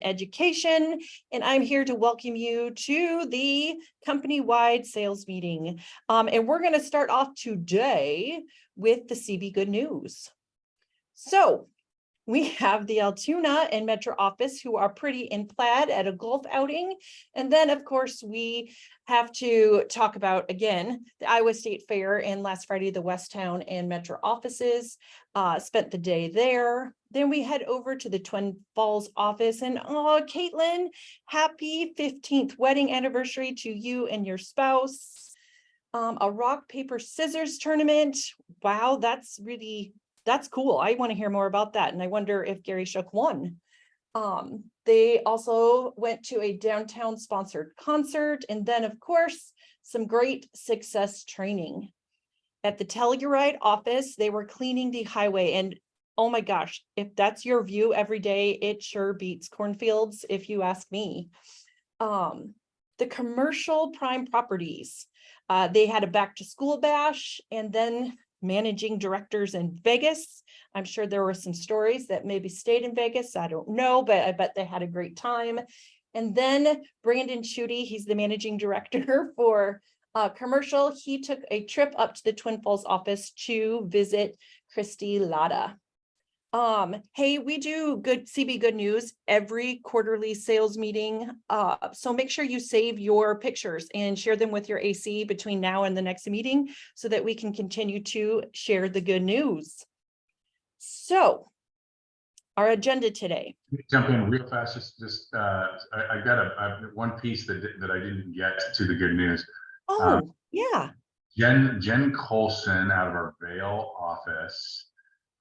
Education, and I'm here to welcome you to the company-wide sales meeting. And we're going to start off today with the CB Good News. So we have the Altoona and Metro office who are pretty in plaid at a golf outing. And then, of course, we have to talk about, again, the Iowa State Fair, and last Friday, the Westtown and Metro offices spent the day there. Then we head over to the Twin Falls office, and oh, Caitlin, happy 15th wedding anniversary to you and your spouse. A rock, paper, scissors tournament. Wow, that's cool. I want to hear more about that. And I wonder if Gary Shook won. They also went to a downtown sponsored concert. And then, of course, some great success training. At the Telluride office, they were cleaning the highway. And oh my gosh, if that's your view every day, it sure beats cornfields, if you ask me. The commercial prime properties, they had a back to school bash, and then managing directors in Vegas. I'm sure there were some stories that maybe stayed in Vegas. I don't know, but I bet they had a great time. And then Brandon Schutte, he's the managing director for commercial. He took a trip up to the Twin Falls office to visit Christy Latta. Hey, we do good CB Good News every quarterly sales meeting. So make sure you save your pictures and share them with your AC between now and the next meeting so that we can continue to share the good news. So our agenda today. Jump in real fast. I got one piece that I didn't get to the good news. Oh, yeah. Jen Colson out of our Vail office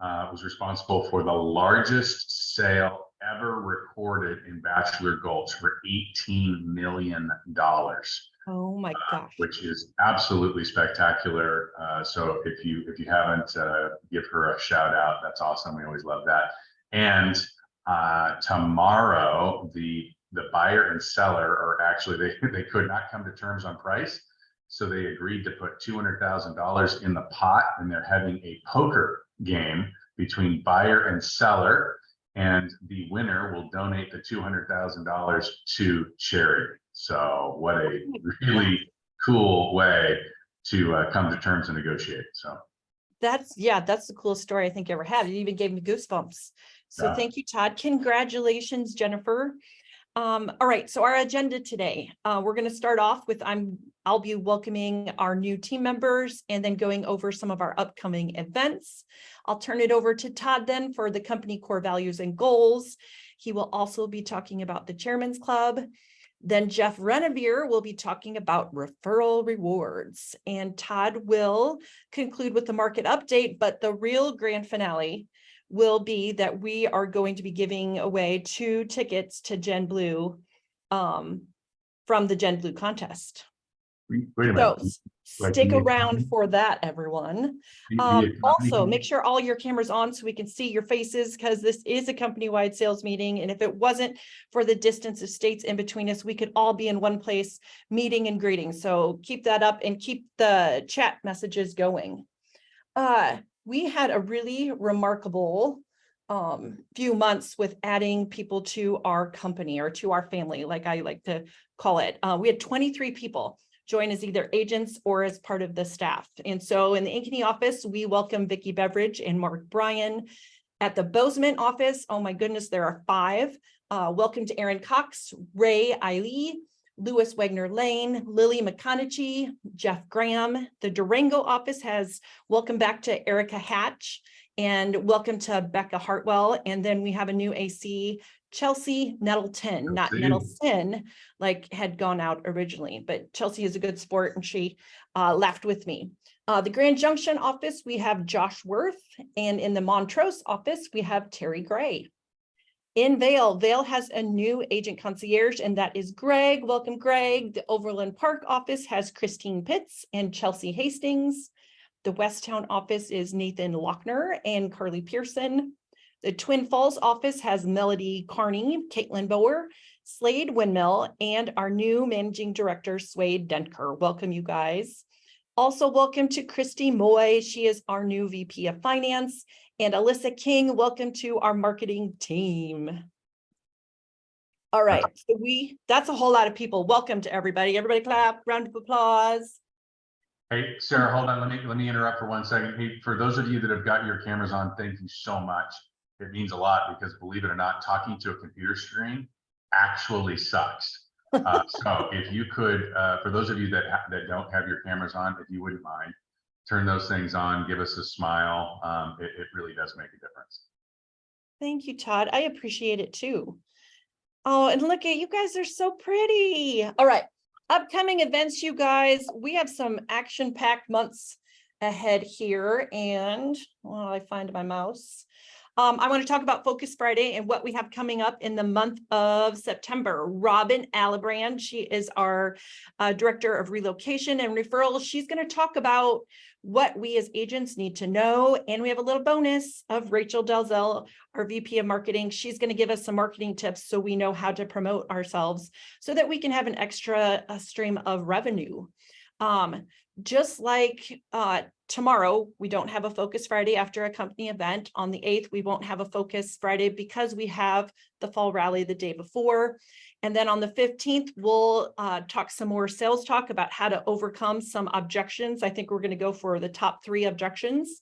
was responsible for the largest sale ever recorded in Bachelor Gulch for $18 million. Oh my gosh. Which is absolutely spectacular. So if you haven't, give her a shout out. That's awesome. We always love that. And tomorrow, the buyer and seller are actually, they could not come to terms on price. So they agreed to put $200,000 in the pot, and they're having a poker game between buyer and seller, and the winner will donate the $200,000 to charity. So what a really cool way to come to terms and negotiate. So that's the coolest story I think I ever had. It even gave me goosebumps. So thank you, Todd. Congratulations, Jennifer. All right, so our agenda today, we're going to start off with I'll be welcoming our new team members and then going over some of our upcoming events. I'll turn it over to Todd then for the company core values and goals. He will also be talking about the Chairman's Club. Then Jeff Renevere will be talking about referral rewards, and Todd will conclude with the market update, but the real grand finale will be that we are going to be giving away 2 tickets to Gen Blue from the Gen Blue contest. Wait a minute. So stick around for that, everyone. Also, make sure all your cameras on so we can see your faces, because this is a company-wide sales meeting. And if it wasn't for the distance of states in between us, we could all be in one place meeting and greeting. So keep that up and keep the chat messages going. We had a really remarkable few months with adding people to our company, or to our family, like I like to call it. We had 23 people join as either agents or as part of the staff. And so in the Ankeny office, we welcome Vicki Beveridge and Mark Bryan. At the Bozeman office, oh my goodness, there are 5. Welcome to Aaron Cox, Ray Eiley, Lewis Wagner Lane, Lily McConaughey, Jeff Graham. The Durango office has welcome back to Erica Hatch, and welcome to Becca Hartwell. And then we have a new AC, Chelsea Nettleton, not Nettleton, like had gone out originally, but Chelsea is a good sport and she laughed with me. The Grand Junction office, we have Josh Worth, and in the Montrose office, we have Terry Gray. In Vail has a new agent concierge, and that is Greg. Welcome, Greg. The Overland Park office has Christine Pitts and Chelsea Hastings. The Westtown office is Nathan Lochner and Carly Pearson. The Twin Falls office has Melody Carney, Caitlin Bower, Slade Windmill, and our new managing director, Swade Dentker. Welcome, you guys. Also, welcome to Christy Moy. She is our new VP of Finance. And Alyssa King, welcome to our marketing team. All right, so that's a whole lot of people. Welcome to everybody. Everybody clap, round of applause. Hey, Sarah, hold on. Let me interrupt for 1 second. Hey, for those of you that have got your cameras on, thank you so much. It means a lot because, believe it or not, talking to a computer screen actually sucks. So if you could, for those of you that don't have your cameras on, if you wouldn't mind, turn those things on, give us a smile. It really does make a difference. Thank you, Todd. I appreciate it too. Oh, and look at you guys are so pretty. All right, upcoming events, you guys. We have some action-packed months ahead here, and while I find my mouse, I want to talk about Focus Friday and what we have coming up in the month of September. Robin Alibrand, she is our Director of Relocation and Referrals. She's going to talk about what we as agents need to know. And we have a little bonus of Rachel Dalzell, our VP of Marketing. She's going to give us some marketing tips so we know how to promote ourselves so that we can have an extra stream of revenue. Just like tomorrow, we don't have a Focus Friday after a company event. On the 8th, we won't have a Focus Friday because we have the fall rally the day before. And then on the 15th, we'll talk some more sales talk about how to overcome some objections. I think we're going to go for the top 3 objections.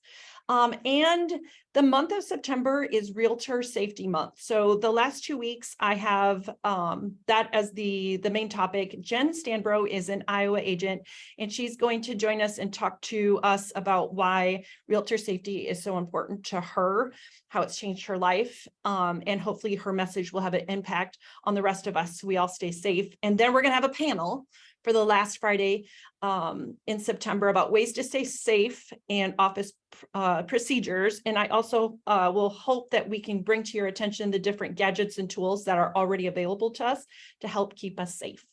And the month of September is Realtor Safety Month. So the last 2 weeks, I have that as the main topic. Jen Stanbro is an Iowa agent, and she's going to join us and talk to us about why realtor safety is so important to her, how it's changed her life, and hopefully her message will have an impact on the rest of us so we all stay safe. And then we're going to have a panel for the last Friday in September about ways to stay safe and office procedures. And I also will hope that we can bring to your attention the different gadgets and tools that are already available to us to help keep us safe.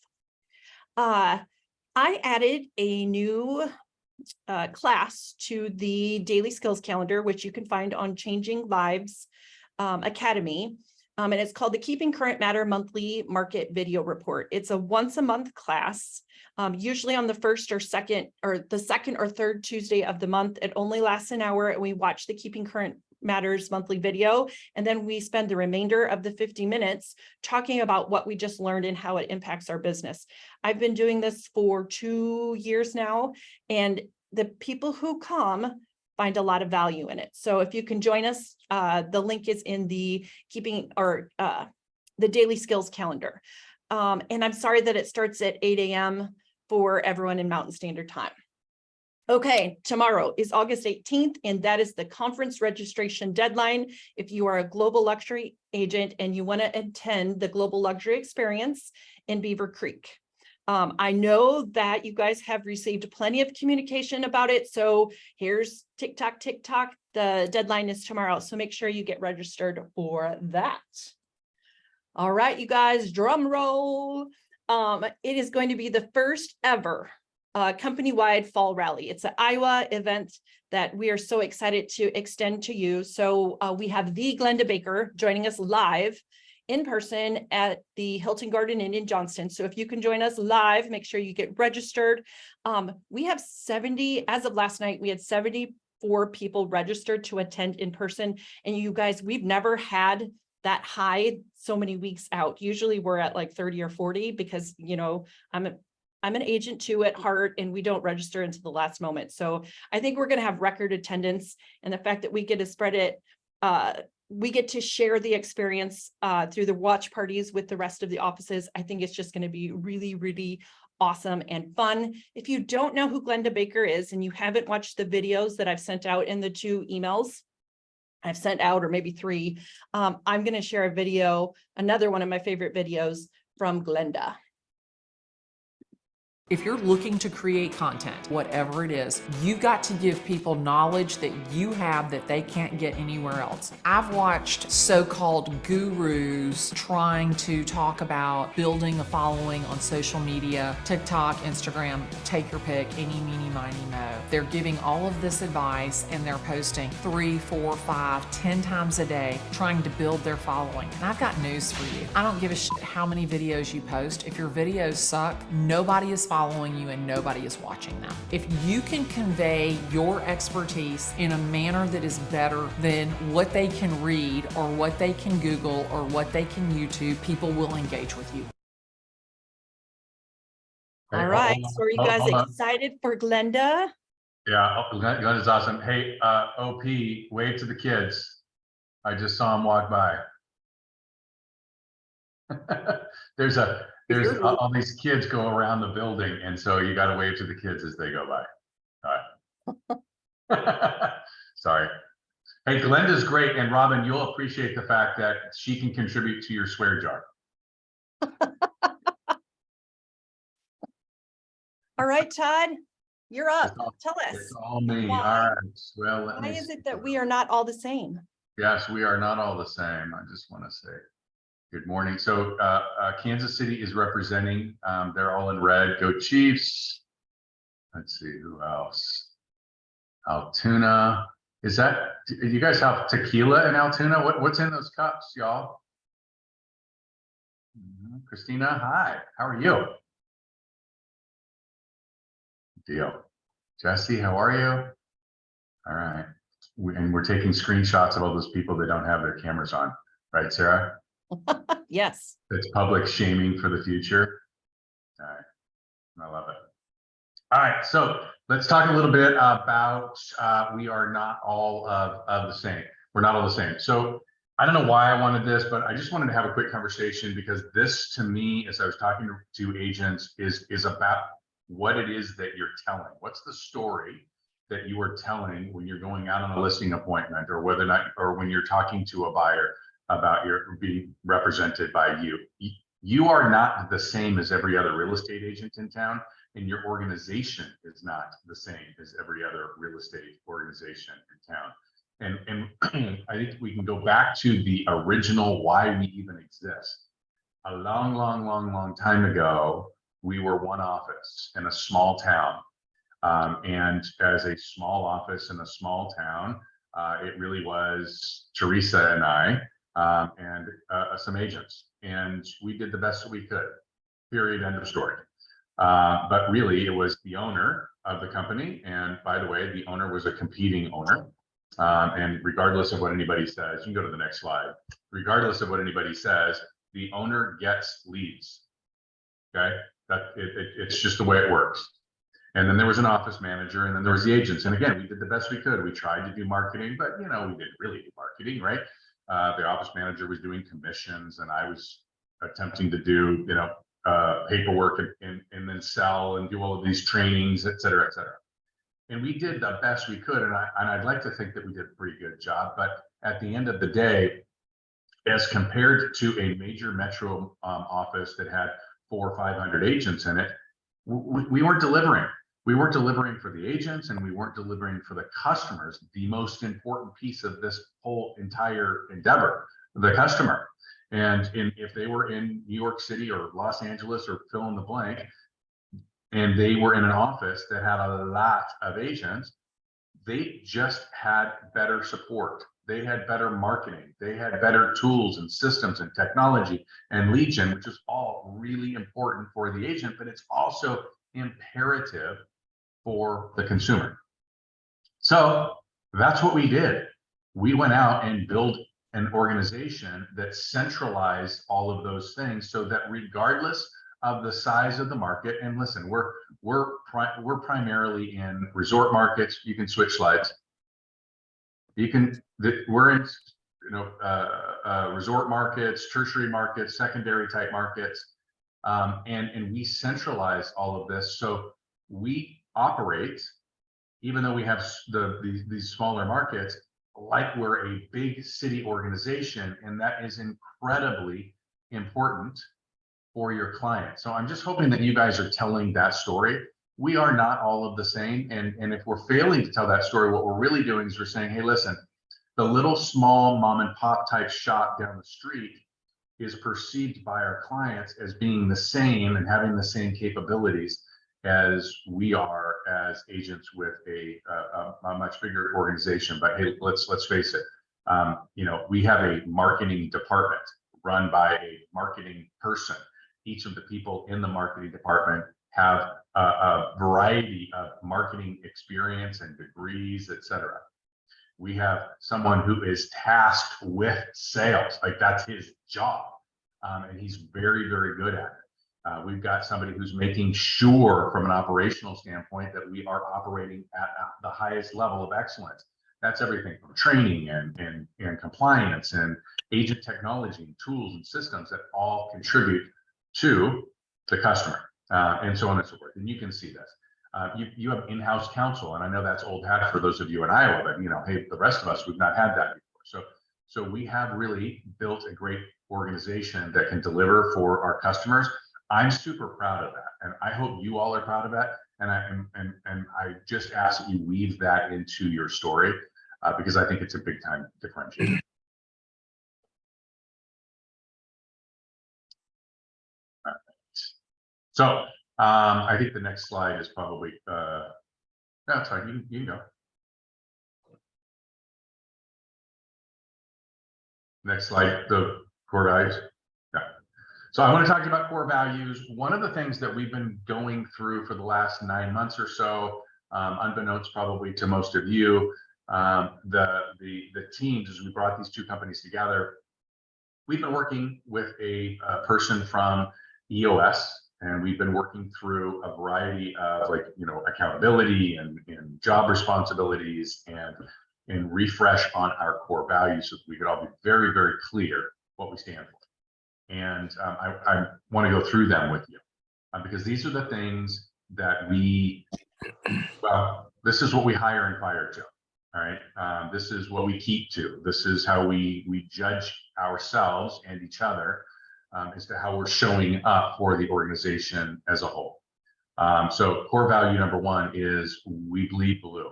I added a new class to the daily skills calendar, which you can find on Changing Lives Academy. And it's called the Keeping Current Matter Monthly Market Video Report. It's a once-a-month class, usually on the first or second or third Tuesday of the month. It only lasts an hour, and we watch the Keeping Current Matters monthly video, and then we spend the remainder of the 50 minutes talking about what we just learned and how it impacts our business. I've been doing this for 2 years now, and the people who come find a lot of value in it. So if you can join us, the link is in the the daily skills calendar. And I'm sorry that it starts at 8 a.m. for everyone in Mountain Standard Time. Okay, tomorrow is August 18th, and that is the conference registration deadline. If you are a global luxury agent and you want to attend the Global Luxury Experience in Beaver Creek. I know that you guys have received plenty of communication about it. So here's TikTok. The deadline is tomorrow. So make sure you get registered for that. All right, you guys, drum roll. It is going to be the first ever company-wide fall rally. It's an Iowa event that we are so excited to extend to you. So we have the Glenda Baker joining us live in person at the Hilton Garden Inn in Johnston. So if you can join us live, make sure you get registered. We have 70, as of last night, we had 74 people registered to attend in person. And you guys, we've never had that high so many weeks out. Usually we're at like 30 or 40 because, you know, I'm an agent too at heart, and we don't register until the last moment. So I think we're going to have record attendance, and the fact that we get to spread it, we get to share the experience through the watch parties with the rest of the offices. I think it's just going to be really, really awesome and fun. If you don't know who Glenda Baker is and you haven't watched the videos that I've sent out in the 2 emails I've sent out, or maybe 3, I'm going to share a video, another one of my favorite videos from Glenda. If you're looking to create content, whatever it is, you've got to give people knowledge that you have that they can't get anywhere else. I've watched so-called gurus trying to talk about building a following on social media, TikTok, Instagram, take your pick, any, meeny, miny, mo. They're giving all of this advice, and they're posting 3, 4, 5, 10 times a day trying to build their following. And I've got news for you. I don't give a shit how many videos you post. If your videos suck, nobody is following you and nobody is watching them. If you can convey your expertise in a manner that is better than what they can read or what they can Google or what they can YouTube, people will engage with you. Hey, All right, so are you guys hold on. excited for Glenda? Yeah, Glenda's awesome. Hey, OP, wave to the kids. I just saw them walk by. There's all these kids go around the building, and so you got to wave to the kids as they go by. All right. Sorry. Hey, Glenda's great, and Robin, you'll appreciate the fact that she can contribute to your swear jar. All right, Todd, you're up. Tell us. It's all me. Why? All right. Well, Why is it that we are not all the same? Yes, we are not all the same. I just want to say good morning. So Kansas City is representing. They're all in red. Go Chiefs. Let's see who else. Altoona. Is that, you guys have tequila in Altoona? What's in those cups, y'all? Christina, hi. How are you? Deal. Jesse, how are you? All right. And we're taking screenshots of all those people that don't have their cameras on. Right, Sarah? Yes. It's public shaming for the future. All right. I love it. All right. So let's talk a little bit about we are not all of the same. We're not all the same. So I don't know why I wanted this, but I just wanted to have a quick conversation because this to me, as I was talking to agents, is about what it is that you're telling. What's the story that you are telling when you're going out on a listing appointment, or whether or not, or when you're talking to a buyer about your being represented by you. You are not the same as every other real estate agent in town, and your organization is not the same as every other real estate organization in town. And I think we can go back to the original why we even exist. A long time ago, we were one office in a small town. And as a small office in a small town, it really was Teresa and I and some agents. And we did the best that we could, period, end of story. But really, it was the owner of the company. And by the way, the owner was a competing owner. And regardless of what anybody says, you can go to the next slide. Regardless of what anybody says, the owner gets leads. Okay, it's just the way it works. And then there was an office manager, and then there was the agents. And again, we did the best we could. We tried to do marketing, but we didn't really do marketing, right? The office manager was doing commissions, and I was attempting to do, paperwork and then sell and do all of these trainings, et cetera, et cetera. And we did the best we could. And I'd like to think that we did a pretty good job. But at the end of the day, as compared to a major metro office that had 400 or 500 agents in it, we weren't delivering. We weren't delivering for the agents, and we weren't delivering for the customers. The most important piece of this whole entire endeavor, the customer. And if they were in New York City or Los Angeles or fill in the blank, and they were in an office that had a lot of agents, they just had better support. They had better marketing. They had better tools and systems and technology and lead gen, which is all really important for the agent, but it's also imperative for the consumer. So that's what we did. We went out and built an organization that centralized all of those things so that regardless of the size of the market, and listen, we're primarily in resort markets. You can switch slides. We're in resort markets, tertiary markets, secondary type markets, and we centralize all of this. So we operate, even though we have these smaller markets, like we're a big city organization, and that is incredibly important for your client. So I'm just hoping that you guys are telling that story. We are not all of the same. And if we're failing to tell that story, what we're really doing is we're saying, hey, listen, the little small mom and pop type shop down the street is perceived by our clients as being the same and having the same capabilities as we are as agents with a much bigger organization. But hey, let's face it, we have a marketing department run by a marketing person. Each of the people in the marketing department have a variety of marketing experience and degrees, etc. We have someone who is tasked with sales, like that's his job, and he's very, very good at it. We've got somebody who's making sure from an operational standpoint that we are operating at the highest level of excellence. That's everything from training and compliance and agent technology and tools and systems that all contribute to the customer, and so on and so forth. And you can see this. You have in-house counsel, and I know that's old hat for those of you in Iowa, but hey, the rest of us, we've not had that before. So we have really built a great organization that can deliver for our customers. I'm super proud of that, and I hope you all are proud of that. And I just ask that you weave that into your story, because I think it's a big time differentiator. So I think the next slide is probably, no, it's fine, you can go. Next slide, the core values. Yeah. So I want to talk about core values. One of the things that we've been going through for the last 9 months or so, unbeknownst probably to most of you, the teams, as we brought these two companies together, we've been working with a person from EOS, and we've been working through a variety of accountability and job responsibilities and refresh on our core values so that we could all be very, very clear what we stand for. And I want to go through them with you, because these are the things that this is what we hire and fire to. All right. This is what we keep to. This is how we judge ourselves and each other, as to how we're showing up for the organization as a whole. So core value number one is we bleed blue.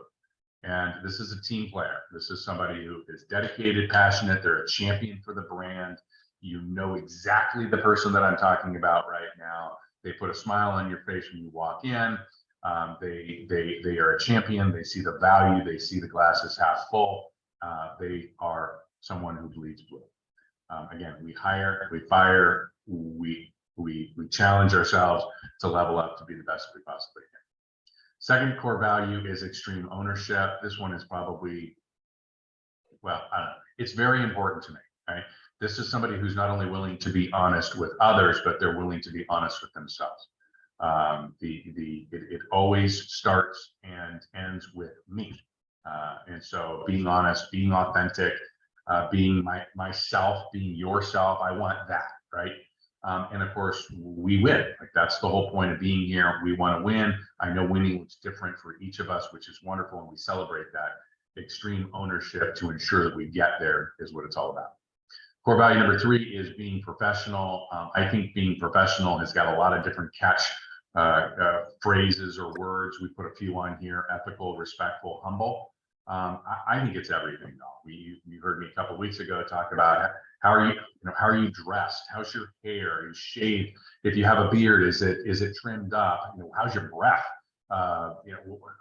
And this is a team player. This is somebody who is dedicated, passionate. They're a champion for the brand. You know exactly the person that I'm talking about right now. They put a smile on your face when you walk in. They are a champion. They see the value. They see the glass is half full. They are someone who bleeds blue. Again, we hire, we fire, we challenge ourselves to level up to be the best we possibly can. Second core value is extreme ownership. This one is probably, well, I don't know. It's very important to me. Right? This is somebody who's not only willing to be honest with others, but they're willing to be honest with themselves. It always starts and ends with me. And so being honest, being authentic, being myself, being yourself, I want that, right? And of course, we win. Like that's the whole point of being here. We want to win. I know winning looks different for each of us, which is wonderful, and we celebrate that. Extreme ownership to ensure that we get there is what it's all about. Core value number three is being professional. I think being professional has got a lot of different catch phrases or words. We put a few on here: ethical, respectful, humble. I think it's everything, though. You heard me a couple of weeks ago talk about how are you dressed? How's your hair? Are you shaved? If you have a beard, is it trimmed up? How's your breath?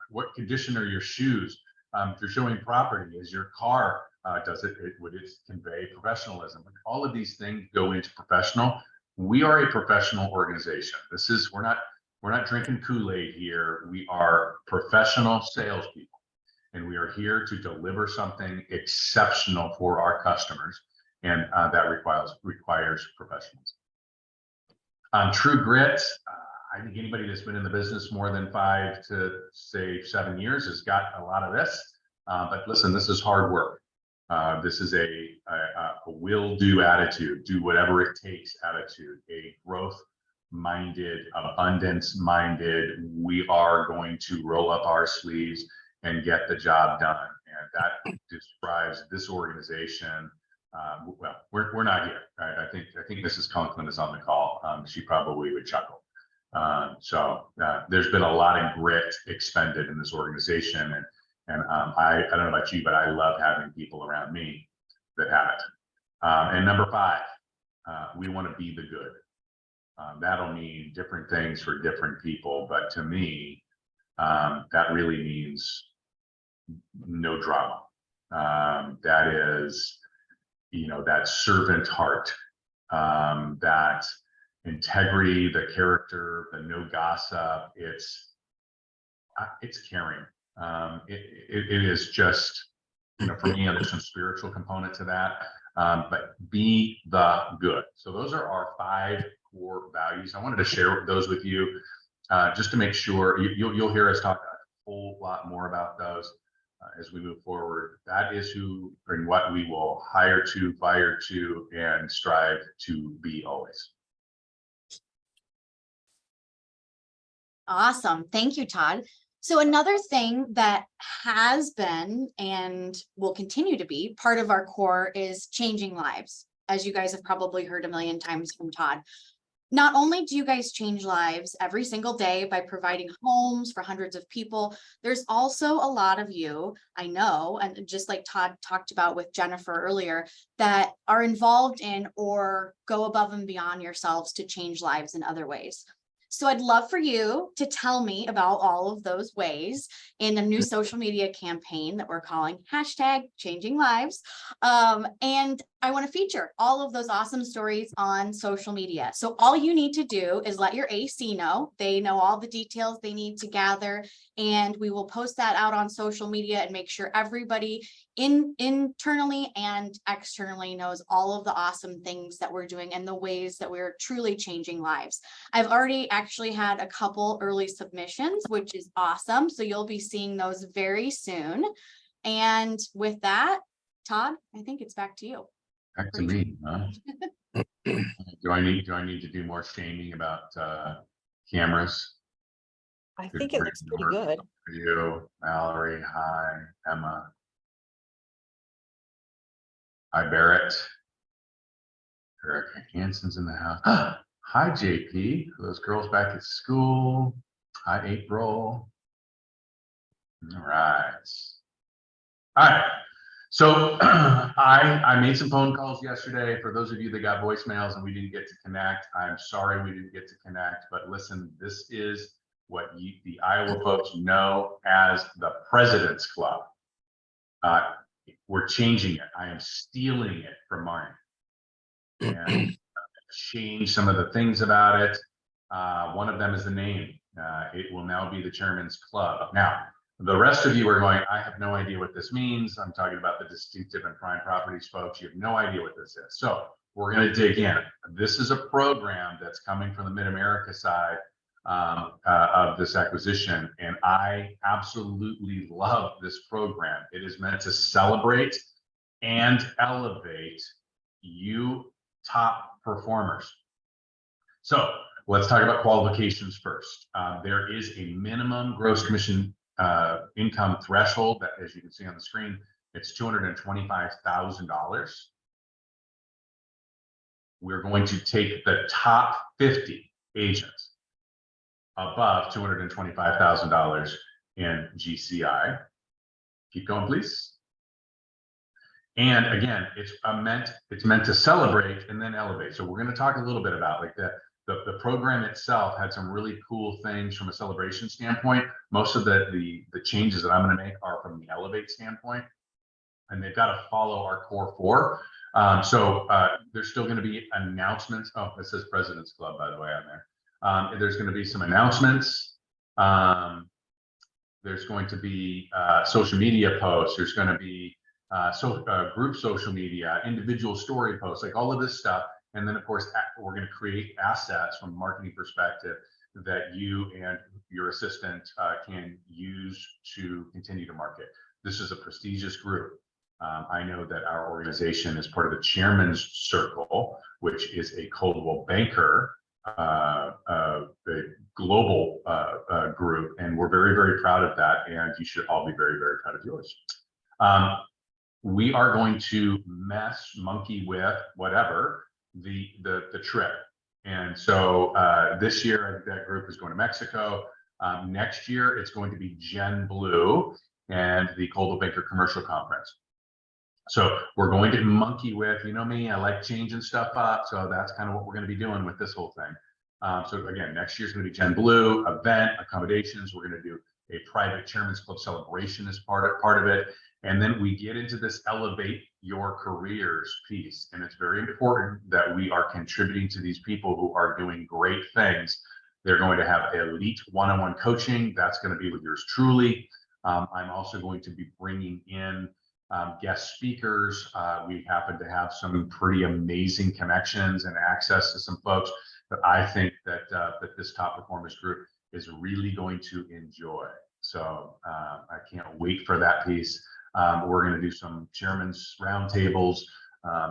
What condition are your shoes? If you're showing property, is your car would it convey professionalism? Like all of these things go into professional. We are a professional organization. We're not drinking Kool-Aid here. We are professional salespeople, and we are here to deliver something exceptional for our customers, and that requires professionalism. True grit. I think anybody that's been in the business more than 5 to say 7 years has got a lot of this. But listen, this is hard work. This is a will-do attitude, do whatever it takes attitude, a growth-minded, abundance-minded, we are going to roll up our sleeves and get the job done. And that describes this organization. Well, we're not here, right? I think Mrs. Conklin is on the call. She probably would chuckle. So there's been a lot of grit expended in this organization, and I don't know about you, but I love having people around me that have it. And number 5, we want to be the good. That'll mean different things for different people, but to me, that really means no drama. That is, that servant heart, that integrity, the character, the no gossip. It's caring. It is just, for me, there's some spiritual component to that. But be the good. So those are our 5 core values. I wanted to share those with you, just to make sure you'll hear us talk a whole lot more about those as we move forward. That is who and what we will hire to, fire to, and strive to be always. Awesome. Thank you, Todd. So another thing that has been and will continue to be part of our core is changing lives. As you guys have probably heard a million times from Todd. Not only do you guys change lives every single day by providing homes for hundreds of people, there's also a lot of you, I know, and just like Todd talked about with Jennifer earlier, that are involved in or go above and beyond yourselves to change lives in other ways. So I'd love for you to tell me about all of those ways in a new social media campaign that we're calling #ChangingLives. And I want to feature all of those awesome stories on social media. So all you need to do is let your AC know. They know all the details they need to gather, and we will post that out on social media and make sure everybody internally and externally knows all of the awesome things that we're doing and the ways that we're truly changing lives. I've already actually had a couple early submissions, which is awesome. So you'll be seeing those very soon. And with that, Todd, I think it's back to you. Back to me, huh? Do I need to do more shaming about cameras? I think it looks pretty good. You, Mallory, hi, Emma. Hi, Barrett. Eric Hansen's in the house. Hi, JP. Those girls back at school. Hi, April. All right. All right. So I made some phone calls yesterday. For those of you that got voicemails and we didn't get to connect, I'm sorry we didn't get to connect. But listen, this is what the Iowa folks know as the President's Club. We're changing it. I am stealing it from mine. And change some of the things about it. One of them is the name. It will now be the Chairman's Club. Now, the rest of you are going, I have no idea what this means. I'm talking about the distinctive and prime properties folks. You have no idea what this is. So we're going to dig in. This is a program that's coming from the Mid-America side of this acquisition. And I absolutely love this program. It is meant to celebrate and elevate you top performers. So let's talk about qualifications first. There is a minimum gross commission income threshold that, as you can see on the screen, it's $225,000. We're going to take the top 50 agents above $225,000 in GCI. Keep going, please. And again, it's meant to celebrate and then elevate. So we're going to talk a little bit about like the program itself had some really cool things from a celebration standpoint. Most of the changes that I'm going to make are from the elevate standpoint, and they've got to follow our core 4. So there's still going to be announcements. Oh, it says President's Club, by the way, on there. There's going to be some announcements. There's going to be social media posts. There's going to be group social media, individual story posts, like all of this stuff. And then, of course, we're going to create assets from a marketing perspective that you and your assistant can use to continue to market. This is a prestigious group. I know that our organization is part of the Chairman's Circle, which is a Coldwell Banker global group, and we're very, very proud of that. And you should all be very, very proud of yours. We are going to monkey with whatever the trip. And so this year, I think that group is going to Mexico. Next year, it's going to be Gen Blue and the Coldwell Banker Commercial Conference. So we're going to monkey with, you know me, I like changing stuff up. So that's kind of what we're going to be doing with this whole thing. So again, next year's going to be Gen Blue, event, accommodations. We're going to do a private Chairman's Club celebration as part of it. And then we get into this elevate your careers piece. And it's very important that we are contributing to these people who are doing great things. They're going to have elite one-on-one coaching. That's going to be with yours truly. I'm also going to be bringing in guest speakers. We happen to have some pretty amazing connections and access to some folks that I think that this top performance group is really going to enjoy. So I can't wait for that piece. We're going to do some chairman's roundtables.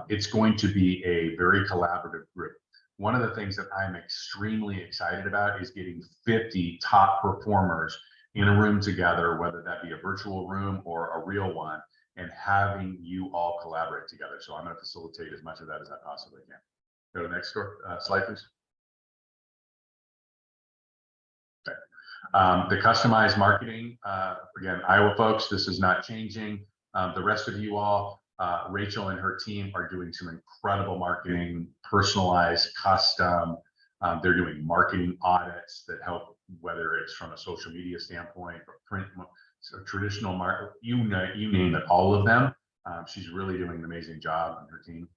It's going to be a very collaborative group. One of the things that I'm extremely excited about is getting 50 top performers in a room together, whether that be a virtual room or a real one, and having you all collaborate together. So I'm going to facilitate as much of that as I possibly can. Go to the next slide, please. Okay. The customized marketing, again, Iowa folks, this is not changing. The rest of you all, Rachel and her team are doing some incredible marketing, personalized, custom. They're doing marketing audits that help, whether it's from a social media standpoint or print, so traditional market, you name it, all of them. She's really doing an amazing job on her team.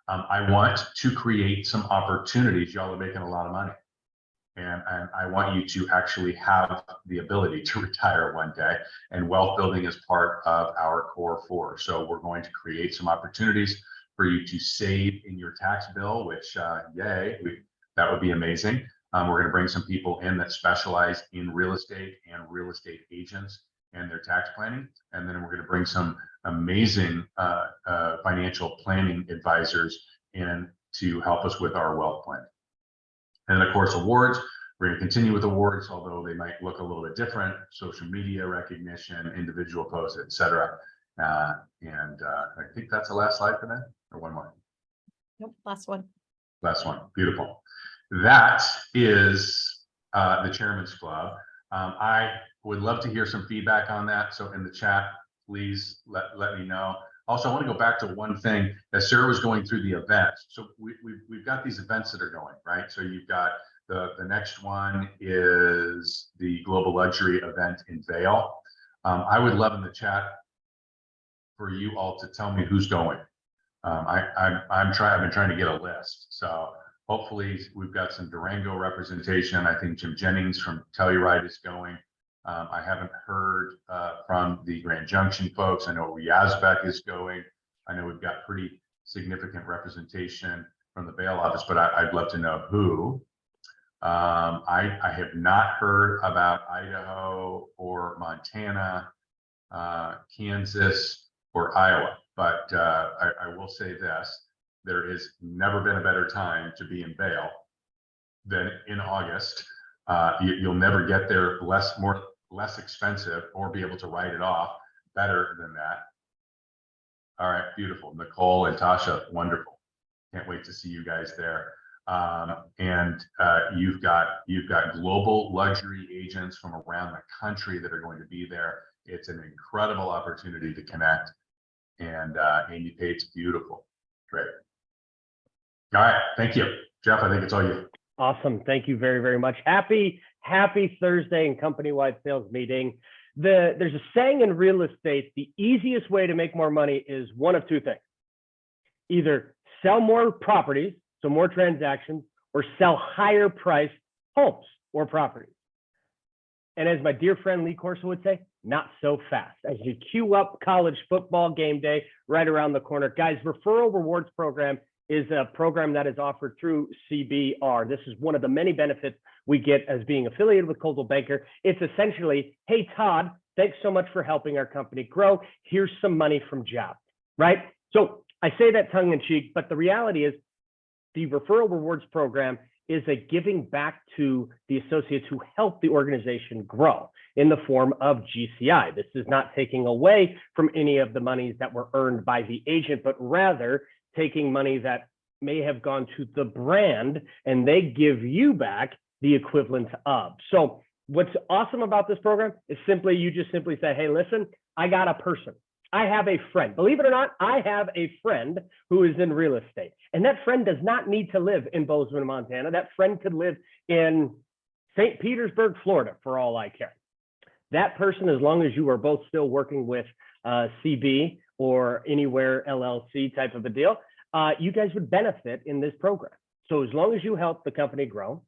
I want to create some opportunities. Y'all are making a lot of money. And I want you to actually have the ability to retire one day, and wealth building is part of our core 4. So we're going to create some opportunities for you to save in your tax bill, which yay, that would be amazing. We're going to bring some people in that specialize in real estate and real estate agents and their tax planning. And then we're going to bring some amazing financial planning advisors in to help us with our wealth planning. And of course, awards. We're going to continue with awards, although they might look a little bit different: social media recognition, individual posts, etc. I think that's the last slide for that, or one more. Nope, last one. Last one. Beautiful. That is the Chairman's Club. I would love to hear some feedback on that. So in the chat, please let me know. Also, I want to go back to one thing as Sarah was going through the events. So we've got these events that are going, right? So you've got the next one is the Global Luxury event in Vail. I would love in the chat for you all to tell me who's going. I've been trying to get a list. So hopefully we've got some Durango representation. I think Jim Jennings from Telluride is going. I haven't heard from the Grand Junction folks. I know Yazbek is going. I know we've got pretty significant representation from the Vail office, but I'd love to know who. I have not heard about Idaho or Montana, Kansas or Iowa, but I will say this: there has never been a better time to be in Vail than in August. You'll never get there less expensive or be able to write it off better than that. All right, beautiful. Nicole and Tasha, wonderful. Can't wait to see you guys there. You've got global luxury agents from around the country that are going to be there. It's an incredible opportunity to connect, and Amy Pate's beautiful. Great. All right, thank you. Jeff, I think it's all you. Awesome. Thank you very, very much. Happy Thursday and company-wide sales meeting. There's a saying in real estate: the easiest way to make more money is one of two things. Either sell more properties, so more transactions, or sell higher priced homes or properties. And as my dear friend Lee Corso would say, not so fast. As you queue up college football game day right around the corner. Guys, Referral Rewards Program is a program that is offered through CBR. This is one of the many benefits we get as being affiliated with Coldwell Banker. It's essentially, hey, Todd, thanks so much for helping our company grow. Here's some money from Job, right? So I say that tongue in cheek, but the reality is the Referral Rewards Program is a giving back to the associates who help the organization grow in the form of GCI. This is not taking away from any of the monies that were earned by the agent, but rather taking money that may have gone to the brand and they give you back the equivalent of. So what's awesome about this program is you just simply say, hey, listen, I got a person. I have a friend. Believe it or not, I have a friend who is in real estate. And that friend does not need to live in Bozeman, Montana. That friend could live in St. Petersburg, Florida, for all I care. That person, as long as you are both still working with CB or Anywhere LLC type of a deal, you guys would benefit in this program. So as long as you help the company grow,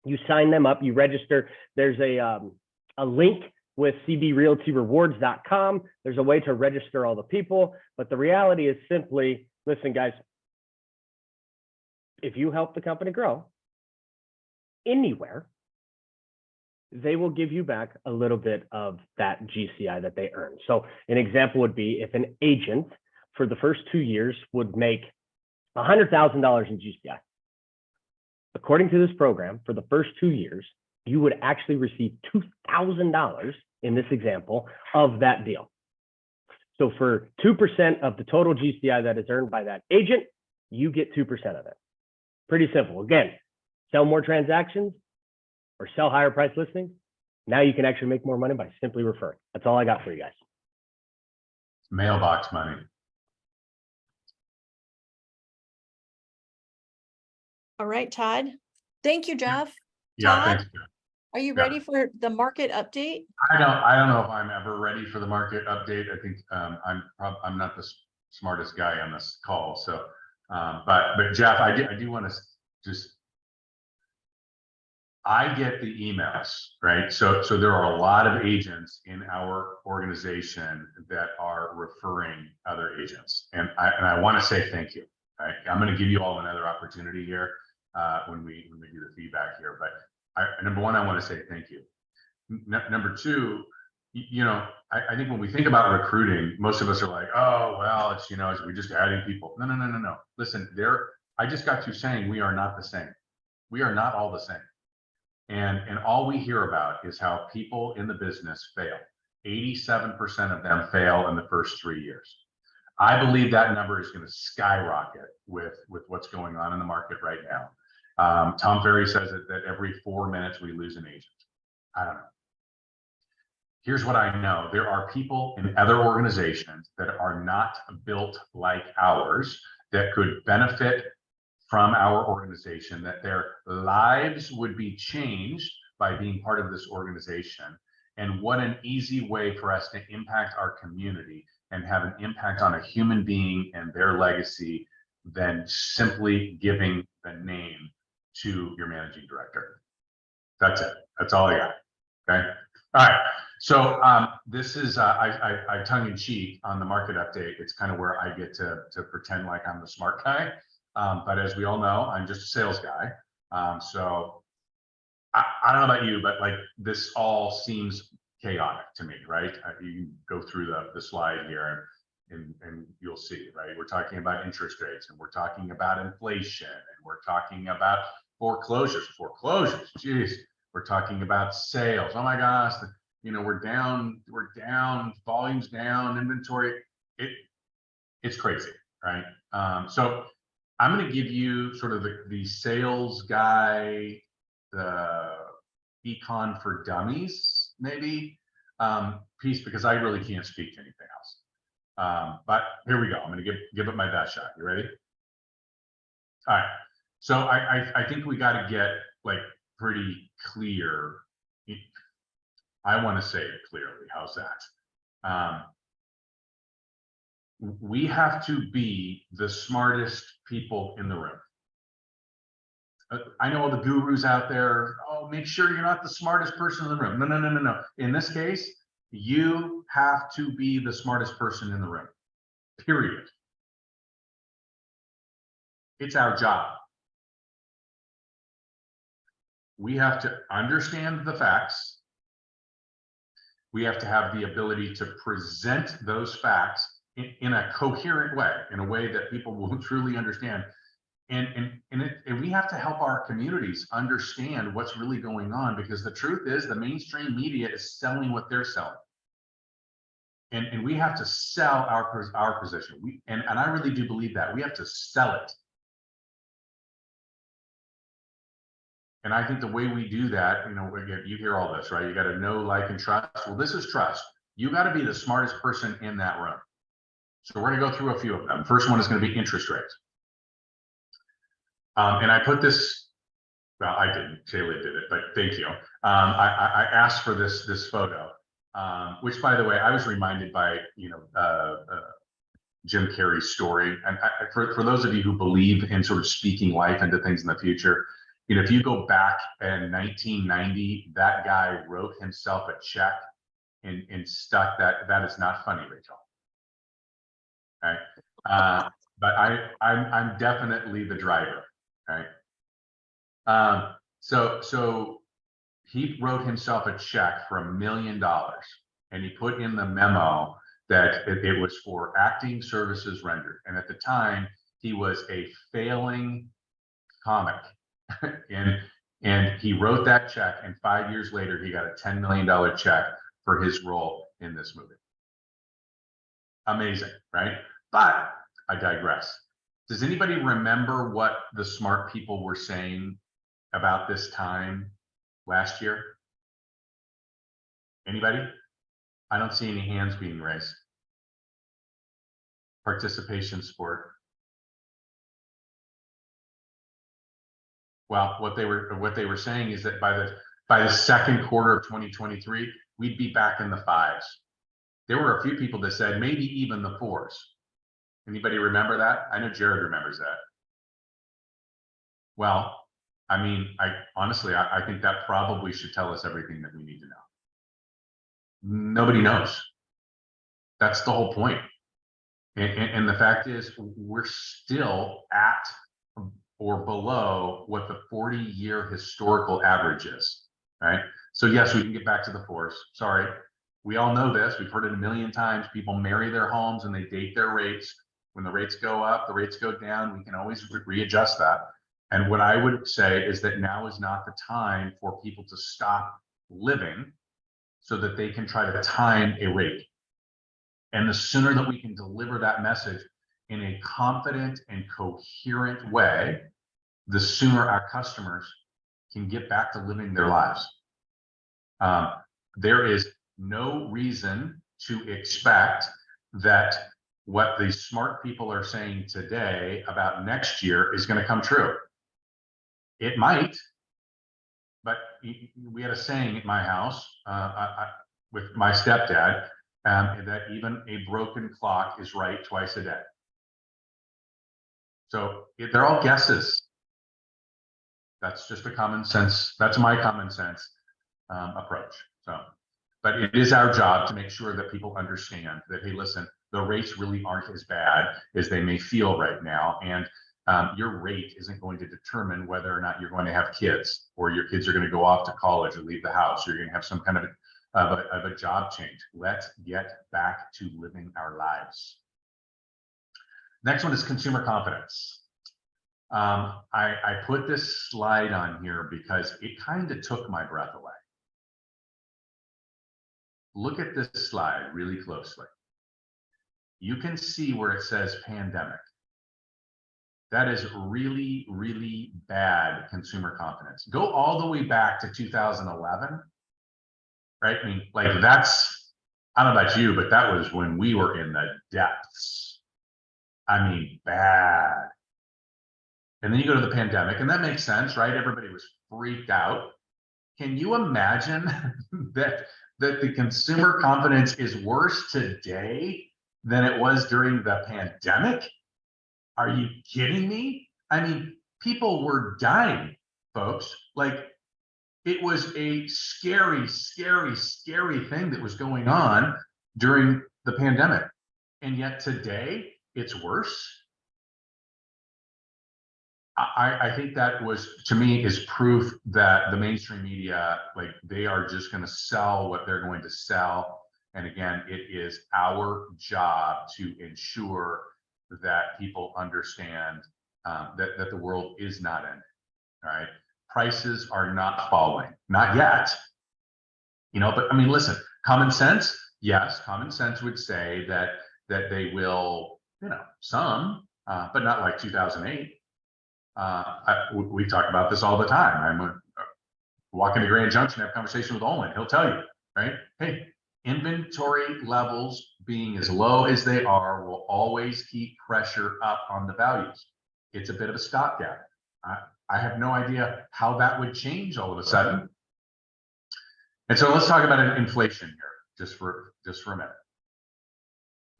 you sign them up, you register. There's a link with cbrealtyrewards.com. There's a way to register all the people, but the reality is simply, listen, guys, if you help the company grow anywhere, they will give you back a little bit of that GCI that they earn. So an example would be if an agent for the first 2 years would make $100,000 in GCI. According to this program, for the first 2 years, you would actually receive $2,000 in this example of that deal. So for 2% of the total GCI that is earned by that agent, you get 2% of it. Pretty simple. Again, sell more transactions or sell higher price listings. Now you can actually make more money by simply referring. That's all I got for you guys. Mailbox money. All right, Todd. Thank you, Jeff. Yeah, Todd, thanks. are you Yeah. ready for the market update? I don't know if I'm ever ready for the market update. I think I'm not the smartest guy on this call. So, but Jeff, I do want to just. I get the emails, right? So there are a lot of agents in our organization that are referring other agents, and I want to say thank you. Right? I'm going to give you all another opportunity here when we do the feedback here. But number one, I want to say thank you. Number two, I think when we think about recruiting, most of us are like, oh well, it's we're just adding people. No. Listen, I just got you saying we are not the same. We are not all the same. And all we hear about is how people in the business fail. 87% of them fail in the first 3 years. I believe that number is going to skyrocket with what's going on in the market right now. Tom Ferry says that every 4 minutes we lose an agent. I don't know. Here's what I know. There are people in other organizations that are not built like ours that could benefit from our organization, that their lives would be changed by being part of this organization. And what an easy way for us to impact our community and have an impact on a human being and their legacy than simply giving the name to your managing director. That's it. That's all I got. Okay. All right. So this is I tongue in cheek on the market update. It's kind of where I get to pretend like I'm the smart guy. But as we all know, I'm just a sales guy. So I don't know about you, but like this all seems chaotic to me, right? You go through the slide here and you'll see, right? We're talking about interest rates, and we're talking about inflation, and we're talking about foreclosures. Geez, we're talking about sales. Oh my gosh, we're down, volumes down, inventory. It's crazy, right? So I'm going to give you sort of the sales guy, the econ for dummies, maybe piece, because I really can't speak to anything else. But here we go. I'm going to give it my best shot. You ready? All right. So I think we got to get like pretty clear. I want to say it clearly. How's that? We have to be the smartest people in the room. I know all the gurus out there. Oh, make sure you're not the smartest person in the room. No. In this case, you have to be the smartest person in the room. Period. It's our job. We have to understand the facts. We have to have the ability to present those facts in a coherent way, in a way that people will truly understand. And we have to help our communities understand what's really going on, because the truth is the mainstream media is selling what they're selling. And we have to sell our position. And I really do believe that. We have to sell it. And I think the way we do that, you hear all this, right? You got to know, like, and trust. Well, this is trust. You got to be the smartest person in that room. So we're going to go through a few of them. First one is going to be interest rates. And I put this, well, I didn't, Shayla did it, but thank you. I asked for this photo. which, by the way, I was reminded by, Jim Carrey's story. And for those of you who believe in sort of speaking life into things in the future, if you go back in 1990, that guy wrote himself a check and stuck that. That is not funny, Rachel. Okay. But I'm definitely the driver. Right. So he wrote himself a check for $1 million, and he put in the memo that it was for acting services rendered. And at the time, he was a failing comic. and he wrote that check, and 5 years later, he got a $10 million check for his role in this movie. Amazing, right? But I digress. Does anybody remember what the smart people were saying about this time last year? Anybody? I don't see any hands being raised. Participation sport. Well, what they were saying is that by the second quarter of 2023, we'd be back in the 5s. There were a few people that said maybe even the 4s. Anybody remember that? I know Jared remembers that. Well, I mean, honestly, I think that probably should tell us everything that we need to know. Nobody knows. That's the whole point. And the fact is, we're still at or below what the 40-year historical average is, right? So yes, we can get back to the 4s. Sorry, we all know this. We've heard it a million times. People marry their homes and they date their rates. When the rates go up, the rates go down. We can always readjust that. And what I would say is that now is not the time for people to stop living so that they can try to time a rate. And the sooner that we can deliver that message in a confident and coherent way, the sooner our customers can get back to living their lives. There is no reason to expect that what the smart people are saying today about next year is going to come true. It might, but we had a saying at my house with my stepdad, that even a broken clock is right twice a day. So they're all guesses. That's just a common sense. That's my common sense approach. So, but it is our job to make sure that people understand that, hey, listen, the rates really aren't as bad as they may feel right now. And your rate isn't going to determine whether or not you're going to have kids, or your kids are going to go off to college or leave the house, or you're going to have some kind of a job change. Let's get back to living our lives. Next one is consumer confidence. I put this slide on here because it kind of took my breath away. Look at this slide really closely. You can see where it says pandemic. That is really, really bad consumer confidence. Go all the way back to 2011, right? I mean, like that's, I don't know about you, but that was when we were in the depths. I mean, bad. And then you go to the pandemic, and that makes sense, right? Everybody was freaked out. Can you imagine that the consumer confidence is worse today than it was during the pandemic? Are you kidding me? I mean, people were dying, folks. Like, it was a scary, scary, scary thing that was going on during the pandemic. And yet today, it's worse. I think that was, to me, is proof that the mainstream media, like, they are just going to sell what they're going to sell. And again, it is our job to ensure that people understand that the world is not ending. All right, prices are not falling, not yet. You know, but I mean, listen, common sense, yes, common sense would say that they will, you know, some, but not like 2008. We talk about this all the time. I'm walking to Grand Junction, have a conversation with Olin. He'll tell you, right? Hey, inventory levels being as low as they are will always keep pressure up on the values. It's a bit of a stopgap. I have no idea how that would change all of a sudden. And so let's talk about inflation here. just for a minute.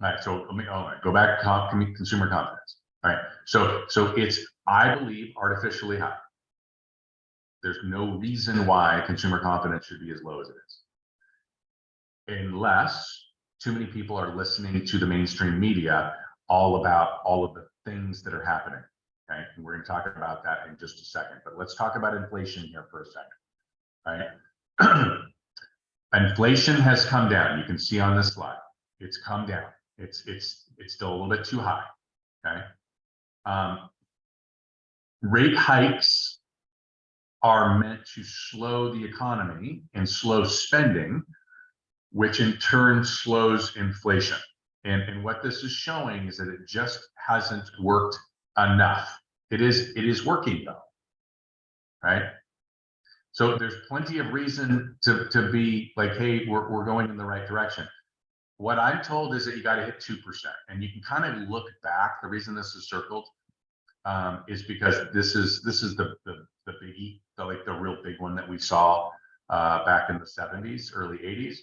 All right, so let me go back to consumer confidence. All right, so it's, I believe, artificially high. There's no reason why consumer confidence should be as low as it is, unless too many people are listening to the mainstream media all about all of the things that are happening. Okay, and we're going to talk about that in just a second, but let's talk about inflation here for a second. All right. Inflation has come down. You can see on this slide, it's come down. It's still a little bit too high. Okay. Rate hikes are meant to slow the economy and slow spending, which in turn slows inflation. And what this is showing is that it just hasn't worked enough. It is working though, right? So there's plenty of reason to be like, hey, we're going in the right direction. What I'm told is that you got to hit 2%, and you can kind of look back. The reason this is circled is because this is the biggie, the real big one that we saw back in the 70s, early 80s,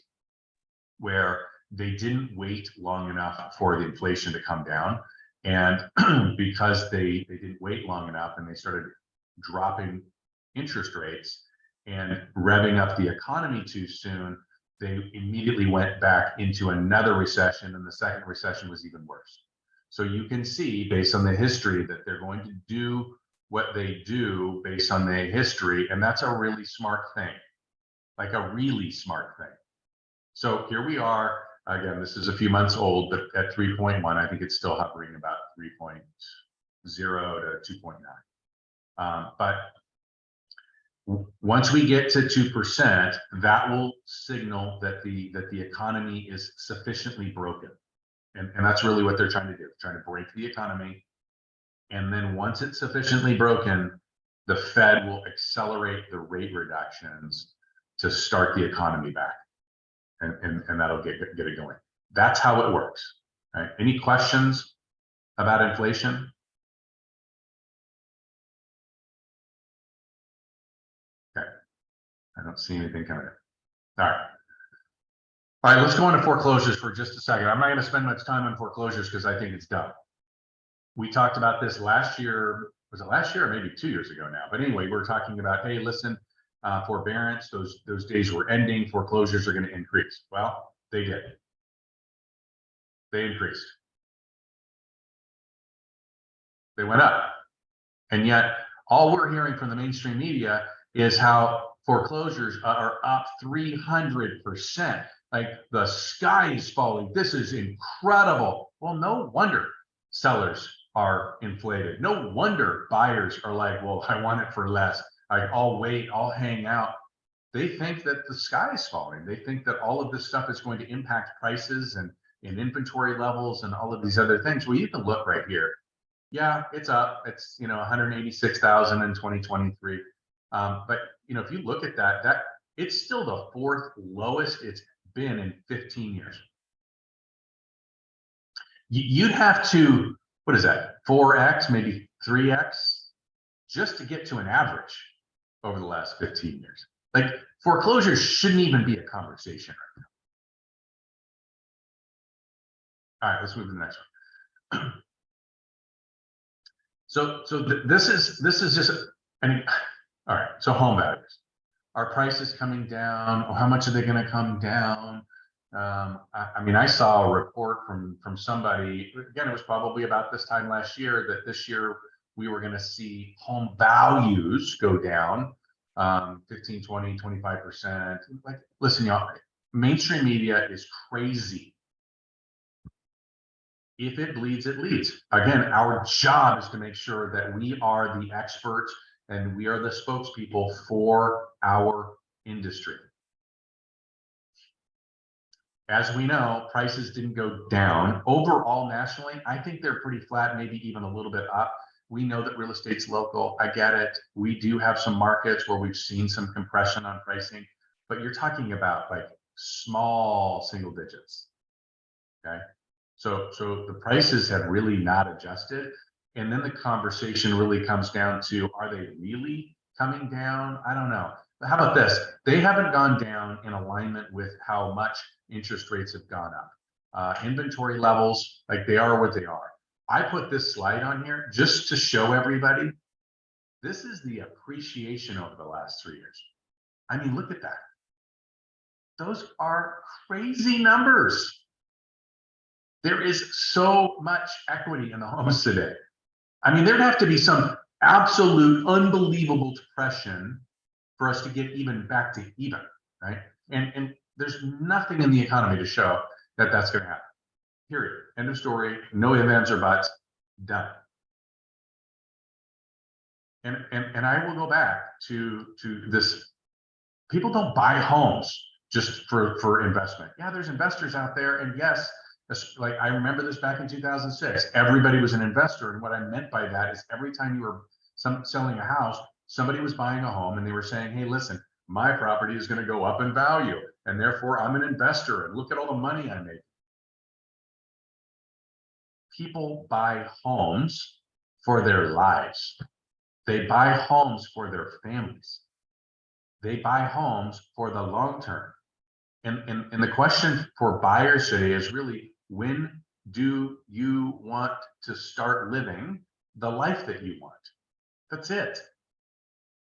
where they didn't wait long enough for the inflation to come down, and because they didn't wait long enough, and they started dropping interest rates and revving up the economy too soon, they immediately went back into another recession, and the second recession was even worse. So you can see, based on the history, that they're going to do what they do based on the history, and that's a really smart thing, like a really smart thing. So here we are, again, this is a few months old, but at 3.1, I think it's still hovering about 3.0 to 2.9. But once we get to 2%, that will signal that the economy is sufficiently broken. And that's really what they're trying to do, trying to break the economy. And then once it's sufficiently broken, the Fed will accelerate the rate reductions to start the economy back. And that'll get it going. That's how it works. Right? Any questions about inflation? Okay, I don't see anything coming in. All right, let's go into foreclosures for just a second. I'm not going to spend much time on foreclosures because I think it's dumb. We talked about this last year. Was it last year or maybe 2 years ago now? But anyway, we're talking about, hey, listen, forbearance, those days were ending, foreclosures are going to increase. Well, they did. They increased. They went up. And yet all we're hearing from the mainstream media is how foreclosures are up 300%. Like the sky is falling. This is incredible. Well, no wonder sellers are inflated. No wonder buyers are like, well, I want it for less. I'll wait, I'll hang out. They think that the sky is falling. They think that all of this stuff is going to impact prices and inventory levels and all of these other things. Well, you can look right here. Yeah, it's up. It's 186,000 in 2023. But if you look at that it's still the fourth lowest it's been in 15 years. You'd have to, what is that, 4x, maybe 3x, just to get to an average over the last 15 years. Like foreclosures shouldn't even be a conversation right now. All right, let's move to the next one. So this is just, all right, so home values. Are prices coming down? Or how much are they going to come down? I mean, I saw a report from somebody, again, it was probably about this time last year, that this year we were going to see home values go down 15, 20, 25%. Like, listen, y'all, mainstream media is crazy. If it bleeds, it leads. Again, our job is to make sure that we are the experts and we are the spokespeople for our industry. As we know, prices didn't go down. Overall, nationally, I think they're pretty flat, maybe even a little bit up. We know that real estate's local. I get it. We do have some markets where we've seen some compression on pricing, but you're talking about like small single digits, okay? So the prices have really not adjusted. And then the conversation really comes down to, are they really coming down? I don't know. how about this? They haven't gone down in alignment with how much interest rates have gone up. Inventory levels, like they are what they are. I put this slide on here just to show everybody, this is the appreciation over the last 3 years. I mean, look at that. Those are crazy numbers. There is so much equity in the homes today. I mean, there'd have to be some absolute unbelievable depression for us to get even back to even, right? And there's nothing in the economy to show that that's going to happen. Period. End of story. No ifs, ands, or buts. Done. And I will go back to this. People don't buy homes just for investment. Yeah, there's investors out there, and yes, like I remember this back in 2006. Everybody was an investor, and what I meant by that is every time you were selling a house, somebody was buying a home, and they were saying, "Hey, listen, my property is going to go up in value, and therefore I'm an investor, and look at all the money I make." People buy homes for their lives. They buy homes for their families. They buy homes for the long term. And the question for buyers today is really, when do you want to start living the life that you want? That's it.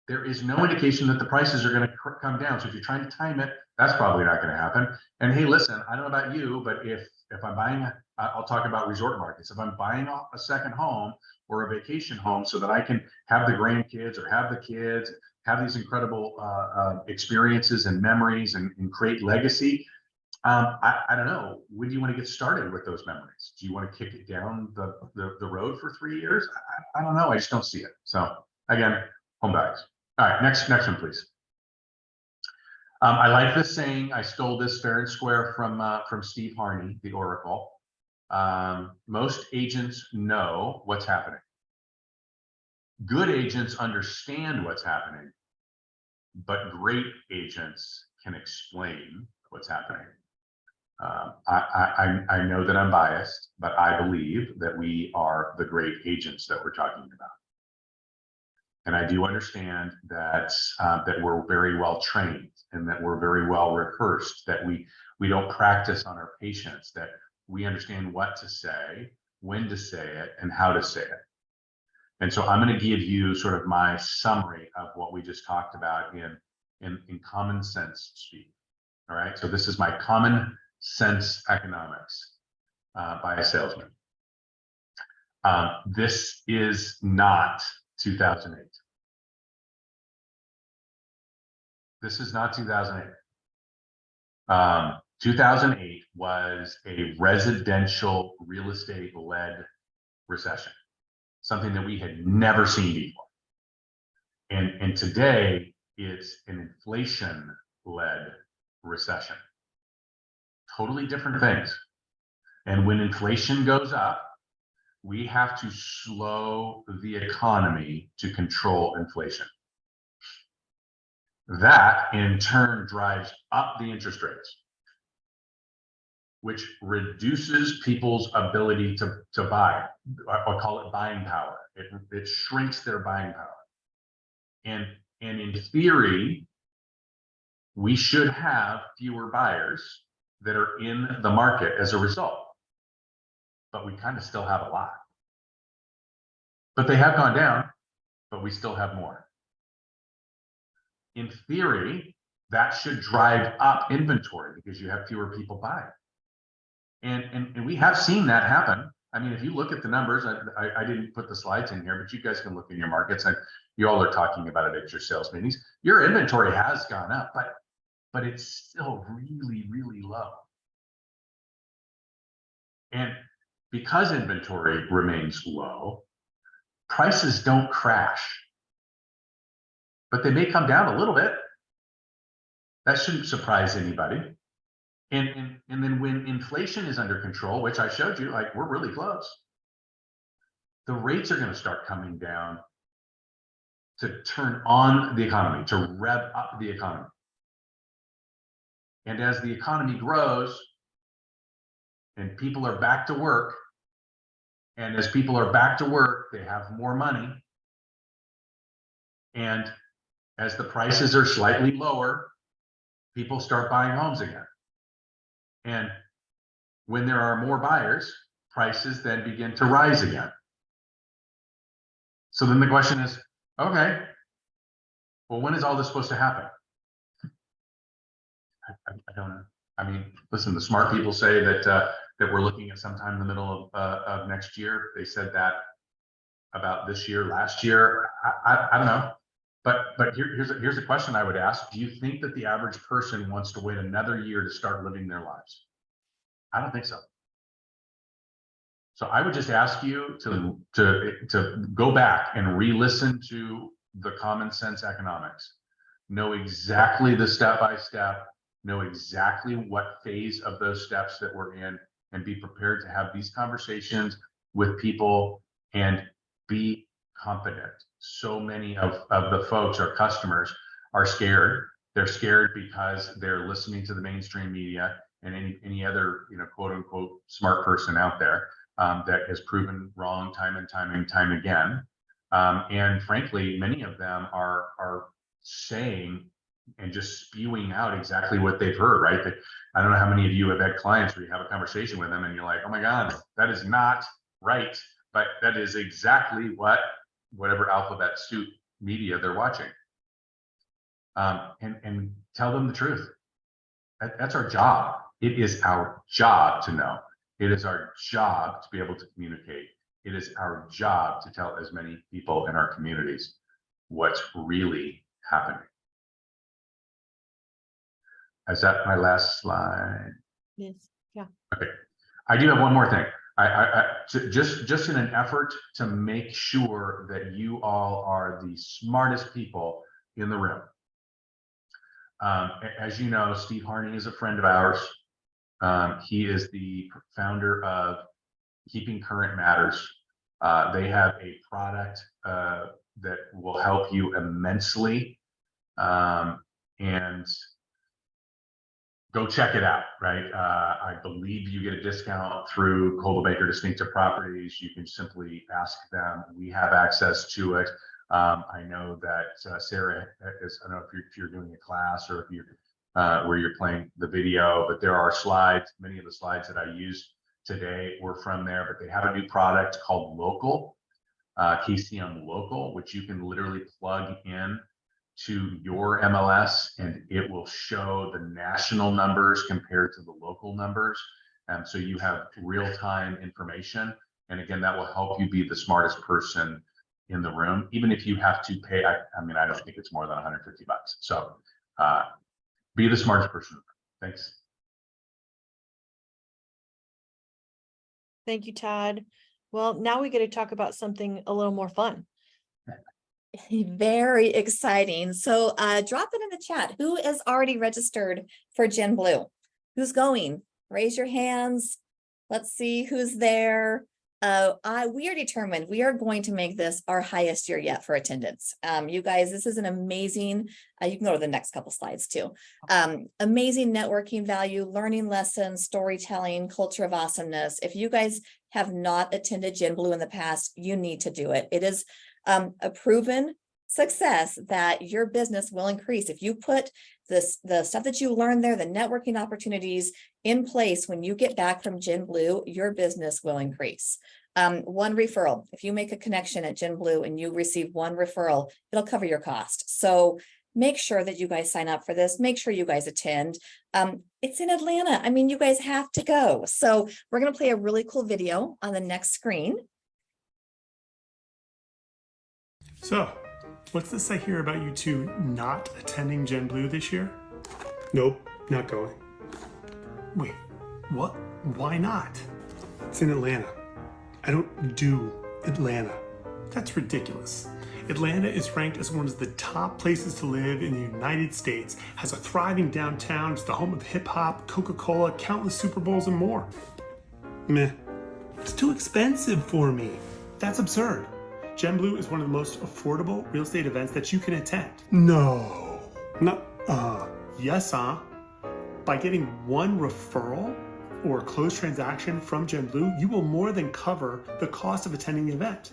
There is no indication that the prices are going to come down. So if you're trying to time it, that's probably not going to happen. And hey, listen, I don't know about you, but if I'm buying, I'll talk about resort markets. If I'm buying a second home or a vacation home so that I can have the grandkids or have the kids, have these incredible experiences and memories and create legacy, I don't know. When do you want to get started with those memories? Do you want to kick it down the road for 3 years? I don't know. I just don't see it. So again, home buyers. All right, next one, please. I like this saying. I stole this fair and square from Steve Harney, the Oracle. Most agents know what's happening. Good agents understand what's happening, but great agents can explain what's happening. I know that I'm biased, but I believe that we are the great agents that we're talking about. And I do understand that that we're very well trained and that we're very well rehearsed, that we don't practice on our patients, that we understand what to say, when to say it, and how to say it. And so I'm going to give you sort of my summary of what we just talked about in common sense speak. All right. So this is my common sense economics by a salesman. This is not 2008. This is not 2008. 2008 was a residential real estate led recession, something that we had never seen before. And today it's an inflation led recession. Totally different things. And when inflation goes up, we have to slow the economy to control inflation. That in turn drives up the interest rates, which reduces people's ability to buy. I'll call it buying power. It shrinks their buying power. And in theory, we should have fewer buyers that are in the market as a result. But we kind of still have a lot. But they have gone down, but we still have more. In theory, that should drive up inventory because you have fewer people buying. And we have seen that happen. I mean, if you look at the numbers, I didn't put the slides in here, but you guys can look in your markets, and you all are talking about it at your sales meetings. Your inventory has gone up, but it's still really, really low. And because inventory remains low, prices don't crash, but they may come down a little bit. That shouldn't surprise anybody. And then when inflation is under control, which I showed you, like we're really close, the rates are going to start coming down to turn on the economy, to rev up the economy. And as the economy grows and people are back to work, and as people are back to work, they have more money. And as the prices are slightly lower, people start buying homes again. And when there are more buyers, prices then begin to rise again. So then the question is, okay, well, when is all this supposed to happen? I don't know. I mean, listen, the smart people say that that we're looking at sometime in the middle of next year. They said that about this year, last year. I don't know. But here's a question I would ask. Do you think that the average person wants to wait another year to start living their lives? I don't think so. So I would just ask you to go back and re-listen to the common sense economics. Know exactly the step-by-step, know exactly what phase of those steps that we're in, and be prepared to have these conversations with people and be confident. So many of the folks, our customers, are scared. They're scared because they're listening to the mainstream media and any other, quote unquote, smart person out there that has proven wrong time and time again. And frankly, many of them are saying and just spewing out exactly what they've heard, right? I don't know how many of you have had clients where you have a conversation with them and you're like, oh my God, that is not right. But that is exactly whatever alphabet soup media they're watching. And tell them the truth. That's our job. It is our job to know. It is our job to be able to communicate. It is our job to tell as many people in our communities what's really happening. Is that my last slide? Yes. Yeah. Okay. I do have one more thing. Just in an effort to make sure that you all are the smartest people in the room. As you know, Steve Harney is a friend of ours. He is the founder of Keeping Current Matters. They have a product that will help you immensely, and go check it out, right? I believe you get a discount through Coldwell Banker Distinctive Properties. You can simply ask them. We have access to it. I know that Sarah is, I don't know if you're doing a class or if you're where you're playing the video, but there are slides. Many of the slides that I used today were from there, but they have a new product called Local, KCM Local, which you can literally plug in to your MLS and it will show the national numbers compared to the local numbers. So you have real-time information. And again, that will help you be the smartest person in the room, even if you have to pay. I mean, I don't think it's more than 150 bucks. So be the smartest person. Thanks. Thank you, Todd. Well, now we get to talk about something a little more fun. Very exciting. So drop it in the chat. Who is already registered for Gen Blue? Who's going? Raise your hands. Let's see who's there. We are determined we are going to make this our highest year yet for attendance. You guys, this is an amazing, you can go to the next couple slides too. Amazing networking value, learning lessons, storytelling, culture of awesomeness. If you guys have not attended Gen Blue in the past, you need to do it. It is a proven success that your business will increase. If you put the stuff that you learn there, the networking opportunities in place when you get back from Gen Blue, your business will increase. One referral, if you make a connection at Gen Blue and you receive one referral, it'll cover your cost. So make sure that you guys sign up for this. Make sure you guys attend. It's in Atlanta. I mean, you guys have to go. So we're going to play a really cool video on the next screen. So, what's this I hear about you two not attending Gen Blue this year? Nope, not going. Wait, what? Why not? It's in Atlanta. I don't do Atlanta. That's ridiculous. Atlanta is ranked as one of the top places to live in the United States, has a thriving downtown, it's the home of hip hop, Coca-Cola, countless Super Bowls, and more. Meh. It's too expensive for me. That's absurd. Gen Blue is one of the most affordable real estate events that you can attend. No. Yes, By getting one referral or a closed transaction from Gen Blue, you will more than cover the cost of attending the event.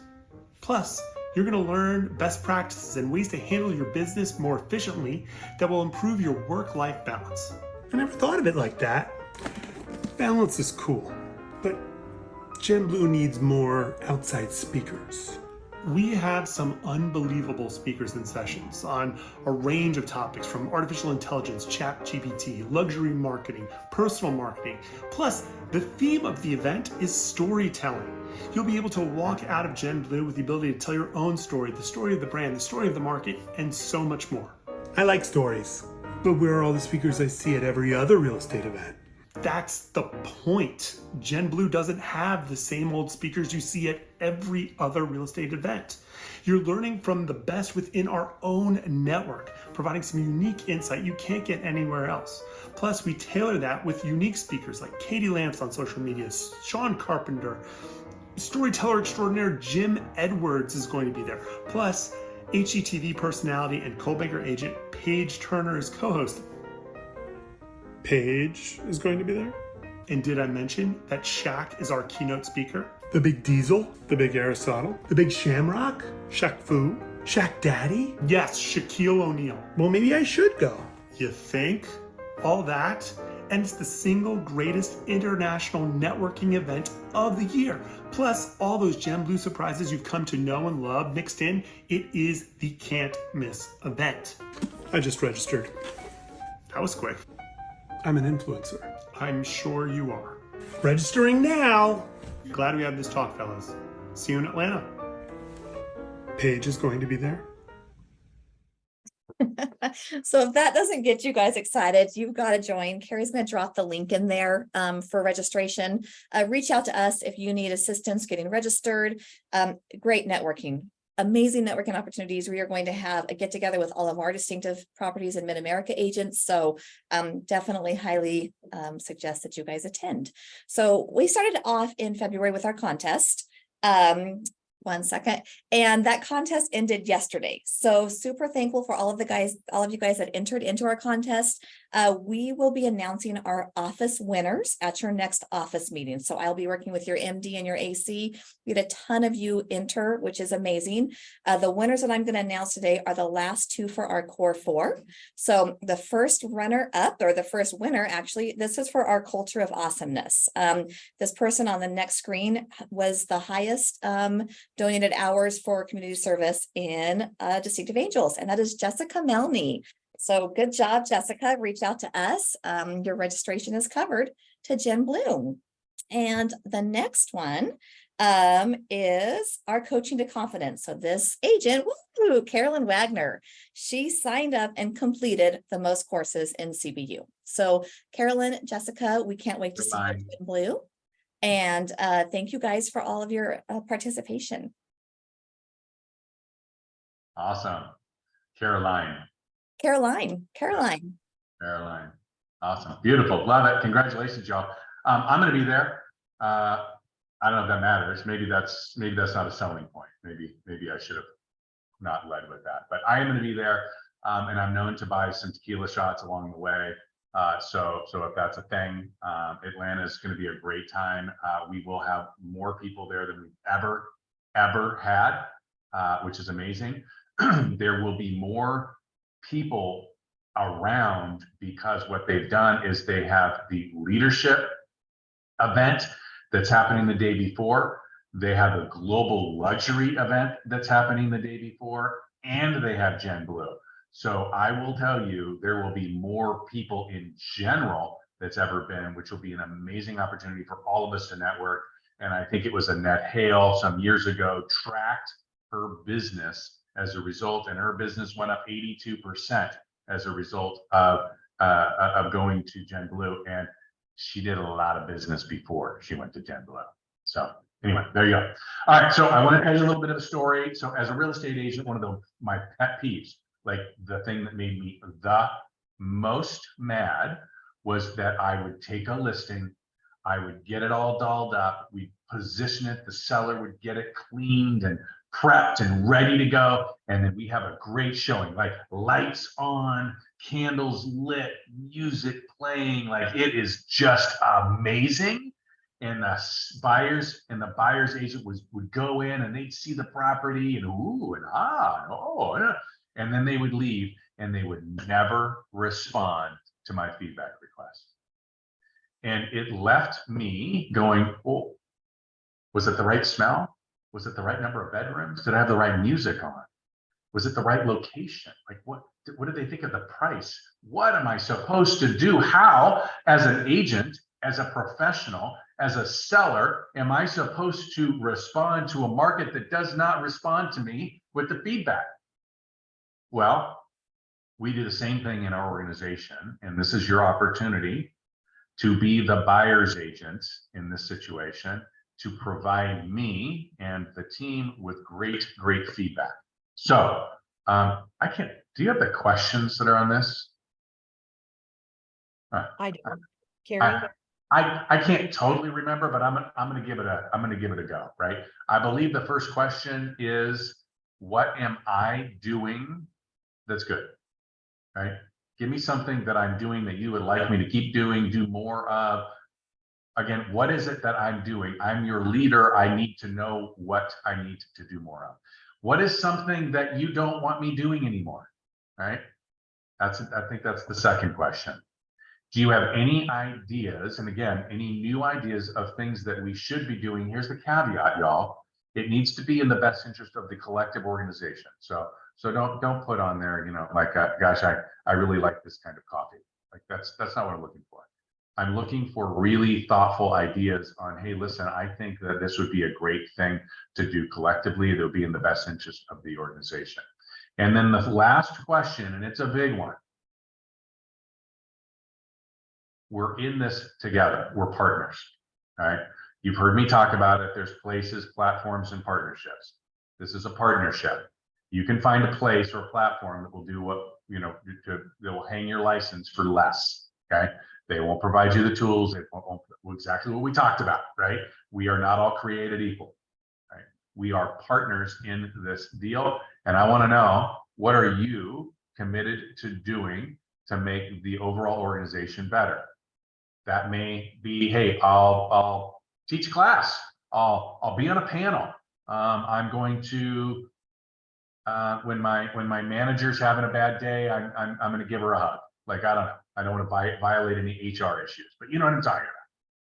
Plus, You're going to learn best practices and ways to handle your business more efficiently that will improve your work-life balance. I never thought of it like that. Balance is cool, but Gen Blue needs more outside speakers. We have some unbelievable speakers in sessions on a range of topics from artificial intelligence, ChatGPT, luxury marketing, personal marketing. Plus, the theme of the event is storytelling. You'll be able to walk out of Gen Blue with the ability to tell your own story, the story of the brand, the story of the market, and so much more. I like stories, but where are all the speakers I see at every other real estate event? That's the point. Gen Blue doesn't have the same old speakers you see at every other real estate event. You're learning from the best within our own network, providing some unique insight you can't get anywhere else. Plus, we tailor that with unique speakers like Katie Lamps on social media, Sean Carpenter, storyteller extraordinaire Jim Edwards is going to be there. Plus, HGTV personality and Coldmaker agent Paige Turner is co-host. Paige is going to be there. And did I mention that Shaq is our keynote speaker? The big Diesel, the big Aristotle, the big Shamrock, Shaq Fu, Shaq Daddy? Yes, Shaquille O'Neal. Well, maybe I should go. You think? All that? And it's the single greatest international networking event of the year. Plus all those Gen Blue surprises you've come to know and love mixed in. It is the can't miss event. I just registered. That was quick. I'm an influencer. I'm sure you are. Registering now. Glad we had this talk, fellas. See you in Atlanta. Paige is going to be there. So if that doesn't get you guys excited, you've got to join. Carrie's going to drop the link in there for registration. Reach out to us if you need assistance getting registered. Great networking. Amazing networking opportunities. We are going to have a get together with all of our distinctive properties and Mid-America agents. So definitely highly suggest that you guys attend. So we started off in February with our contest. One second. And that contest ended yesterday. So super thankful for all of you guys that entered into our contest. We will be announcing our office winners at your next office meeting. So I'll be working with your MD and your AC. We had a ton of you enter, which is amazing. The winners that I'm going to announce today are the last two for our core 4. So the first runner up, or the first winner, actually, this is for our culture of awesomeness. This person on the next screen was the highest donated hours for community service in Distinctive Angels, and that is Jessica Melney. So good job, Jessica. Reach out to us. Your registration is covered to Gen Blue. And the next one is our coaching to confidence. So this agent, woo, Carolyn Wagner, she signed up and completed the most courses in CBU. So Carolyn, Jessica, we can't wait to see you at Gen Blue. And thank you guys for all of your participation. Awesome. Caroline. Awesome. Beautiful. Love it. Congratulations, y'all. I'm going to be there. I don't know if that matters. Maybe that's not a selling point. Maybe I should have not led with that, but I am going to be there. And I'm known to buy some tequila shots along the way. So if that's a thing, Atlanta is going to be a great time. We will have more people there than we've ever had, which is amazing. There will be more people around because what they've done is they have the leadership event that's happening the day before. They have a global luxury event that's happening the day before, and they have Gen Blue. So I will tell you, there will be more people in general that's ever been, which will be an amazing opportunity for all of us to network. And I think it was Annette Hale some years ago tracked her business as a result, and her business went up 82% as a result of going to Gen Blue. And she did a lot of business before she went to Gen Blue. So anyway, there you go. All right, so I want to tell you a little bit of a story. So as a real estate agent, one of my pet peeves, like the thing that made me the most mad, was that I would take a listing, I would get it all dolled up, we'd position it, the seller would get it cleaned and prepped and ready to go, and then we have a great showing, like lights on, candles lit, music playing, like it is just amazing. and the buyer's agent would go in and they'd see the property and ooh and ah and oh yeah. And then they would leave and they would never respond to my feedback request. And it left me going, oh, was it the right smell? Was it the right number of bedrooms? Did I have the right music on? Was it the right location? Like what did they think of the price? What am I supposed to do? How, as an agent, as a professional, as a seller, am I supposed to respond to a market that does not respond to me with the feedback? Well, we do the same thing in our organization, and this is your opportunity to be the buyer's agent in this situation, to provide me and the team with great feedback. So do you have the questions that are on this? I do. Carrie? I can't totally remember, but I'm gonna give it a go, right? I believe the first question is, what am I doing that's good, right? Give me something that I'm doing that you would like me to keep doing, do more of. Again, what is it that I'm doing? I'm your leader. I need to know what I need to do more of. What is something that you don't want me doing anymore, right? I think that's the second question. Do you have any ideas? And again, any new ideas of things that we should be doing? Here's the caveat, y'all. It needs to be in the best interest of the collective organization. So don't put on there, like, gosh, I really like this kind of coffee. Like that's not what I'm looking for. I'm looking for really thoughtful ideas on, hey, listen, I think that this would be a great thing to do collectively that would be in the best interest of the organization. And then the last question, and it's a big one. We're in this together. We're partners, all right? You've heard me talk about it. There's places, platforms, and partnerships. This is a partnership. You can find a place or a platform that will do what, that will hang your license for less, okay? They won't provide you the tools. They won't, exactly what we talked about, right? We are not all created equal, right? We are partners in this deal. And I want to know, what are you committed to doing to make the overall organization better? That may be, hey, I'll teach a class. I'll be on a panel. I'm going to, when my manager's having a bad day, I'm going to give her a hug. Like, I don't know. I don't want to violate any HR issues, but you know what I'm talking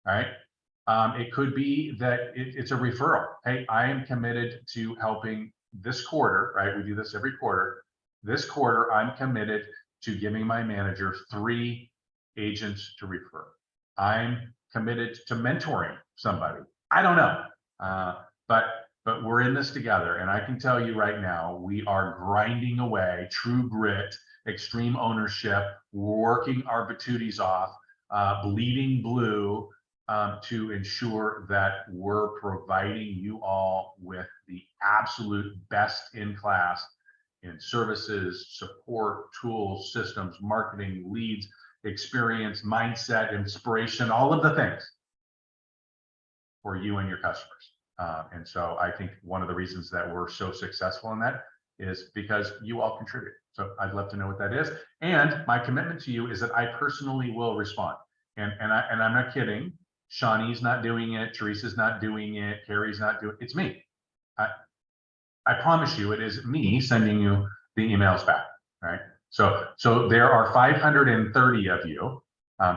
about, all right? It could be that it's a referral. Hey, I am committed to helping this quarter, right? We do this every quarter. This quarter, I'm committed to giving my manager 3 agents to refer. I'm committed to mentoring somebody. I don't know, but we're in this together. And I can tell you right now, we are grinding away, true grit, extreme ownership, working our patooties off, bleeding blue, to ensure that we're providing you all with the absolute best in class in services, support, tools, systems, marketing, leads, experience, mindset, inspiration, all of the things for you and your customers. And so I think one of the reasons that we're so successful in that is because you all contribute. So I'd love to know what that is. And my commitment to you is that I personally will respond. And I'm not kidding. Shawnee's not doing it. Teresa's not doing it. Carrie's not doing it. It's me. I promise you, it is me sending you the emails back, right? So there are 530 of you.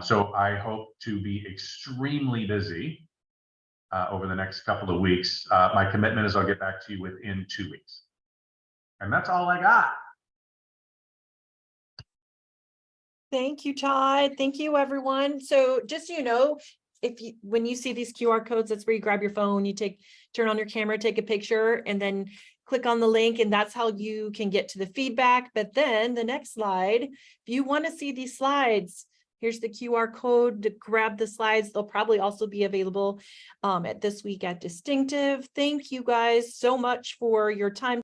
So I hope to be extremely busy over the next couple of weeks. My commitment is I'll get back to you within 2 weeks. And that's all I got. Thank you, Todd. Thank you, everyone. So just so you know, when you see these QR codes, that's where you grab your phone, turn on your camera, take a picture, and then click on the link, and that's how you can get to the feedback. But then the next slide, if you want to see these slides, here's the QR code to grab the slides. They'll probably also be available at this week at Distinctive. Thank you guys so much for your time